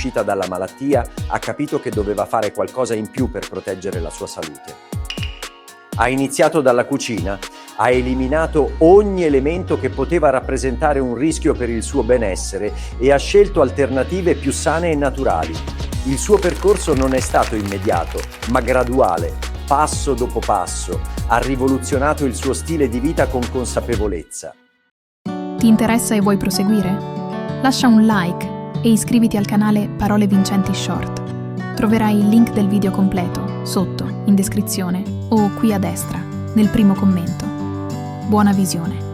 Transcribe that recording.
uscita dalla malattia, ha capito che doveva fare qualcosa in più per proteggere la sua salute. Ha iniziato dalla cucina, ha eliminato ogni elemento che poteva rappresentare un rischio per il suo benessere e ha scelto alternative più sane e naturali. Il suo percorso non è stato immediato, ma graduale, passo dopo passo. Ha rivoluzionato il suo stile di vita con consapevolezza. Ti interessa e vuoi proseguire? Lascia un like e iscriviti al canale Parole Vincenti Short. Troverai il link del video completo sotto, in descrizione, o qui a destra, nel primo commento. Buona visione!